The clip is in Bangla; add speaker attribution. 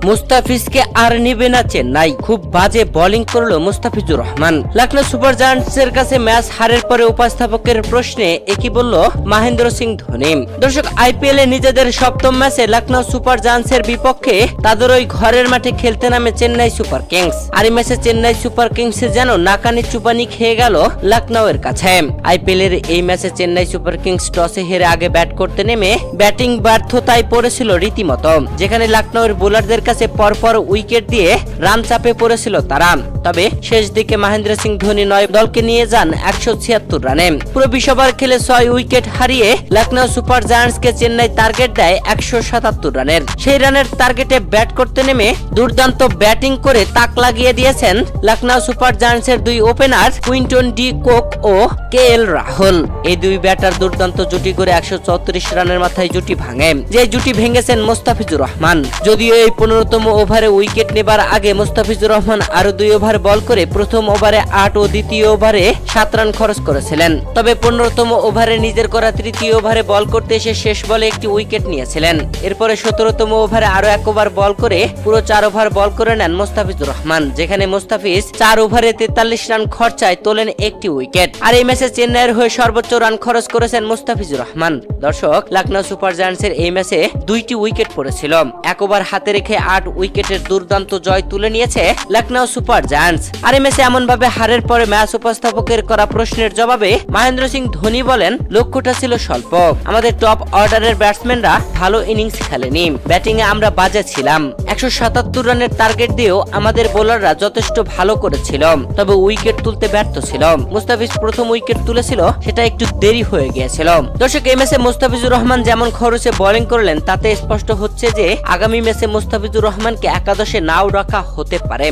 Speaker 1: মুস্তাফিজকে আর নেবে না চেন্নাই, খুব বাজে বোলিং করলো মুস্তাফিজুর রহমান। লখনৌ সুপার জায়ান্টসের কাছে ম্যাচ হারের পরে উপস্থাপকের প্রশ্নে একই বলল মহেন্দ্র সিং ধোনি। দর্শক, আইপিএল এ নিজেদের সপ্তম ম্যাচে লখনৌ সুপার জায়ান্টসের বিপক্ষে তাদের ওই ঘরের মাঠে খেলতে নামে চেন্নাই সুপার কিংস। আর এই ম্যাচে চেন্নাই সুপার কিংস যেন নাকানি চুপানি খেয়ে গেল লখনৌ এর কাছে। আইপিএল এর এই ম্যাচে চেন্নাই সুপার কিংস টসে হেরে আগে ব্যাট করতে নেমে ব্যাটিং ব্যর্থতায় পড়েছিল রীতিমতো, যেখানে লখনৌ এর বোলারদের কাছে পরপর উইকেট দিয়ে রান চাপে পড়েছিল তারা। তবে শেষ দিকে মহেন্দ্র সিং ধোনি 9 দলকে নিয়ে যান 176 রানে। পুরো 20 ওভার খেলে 6 উইকেট হারিয়ে লখনৌ সুপার জায়ান্টসকে চেন্নাই টার্গেট দেয় 177 রানের। সেই রানের টার্গেটে ব্যাট করতে নেমে দুর্দান্ত ব্যাটিং করে তাক লাগিয়ে দিয়েছেন লখনৌ সুপার জায়ান্টসের দুই ওপেনার কুইন্টন ডি কোক ও কেএল রাহুল। এই দুই ব্যাটার দুর্দান্ত জুটি করে 134 রানের মাথায় জুটি ভাঙে, যে জুটি ভেঙেছেন মুস্তাফিজুর রহমান। যদিও এই 15তম ওভারে উইকেট নেবার আগে মুস্তাফিজুর রহমান আরো 2 ওভার বল করে প্রথম ওভারে 8 ও দ্বিতীয় ওভারে 7 রান খরচ করেছিলেন। তবে 15তম ওভারে নিজের করা তৃতীয় ওভারে বল করতে এসে শেষ বলে একটি উইকেট নিয়েছিলেন। এরপরে 17তম ওভারে আরো 1 ওভার বল করে পুরো 4 ওভার বল করে নেন মুস্তাফিজুর রহমান, যেখানে মুস্তাফিজ 4 ওভারে 43 রান খরচায় তোলেন একটি উইকেট। আর এই ম্যাচে চেন্নাইয়ের হয়ে সর্বোচ্চ রান খরচ করেছেন মুস্তাফিজুর রহমান। দর্শক, লখনৌ সুপার জায়ান্টসের এই ম্যাচে 2টি উইকেট পড়েছিল। 1 ওভার হাতে রেখে 8 উইকেটের দুর্দান্ত জয় তুলে নিয়েছে লখনৌ সুপার জায়ান্টস। আর এই ম্যাচে এমন ভাবে হারের পরে ম্যাচ উপস্থাপকের করা প্রশ্নের জবাবে মহেন্দ্র সিং ধোনি বলেন, লক্ষ্যটা ছিল স্বল্প, আমাদের টপ অর্ডারের ব্যাটসম্যানরা ভালো ইনিংস খেলেনি, ব্যাটিং এ আমরা বাজে ছিলাম। 177 রানের টার্গেট দিয়েও আমাদের বোলাররা যথেষ্ট ভালো করেছিল, তবে উইকেট তুলতে ব্যর্থ ছিল। মুস্তাফিজ প্রথম উইকেট তুলেছিল, সেটা একটু দেরি হয়ে গিয়েছিল। দর্শক, এই ম্যাচে মুস্তাফিজুর রহমান যেমন খরচে বোলিং করলেন তাতে স্পষ্ট হচ্ছে যে আগামী ম্যাচে মুস্তাফিজুর রহমানকে একাদশে নাও রাখা হতে পারে।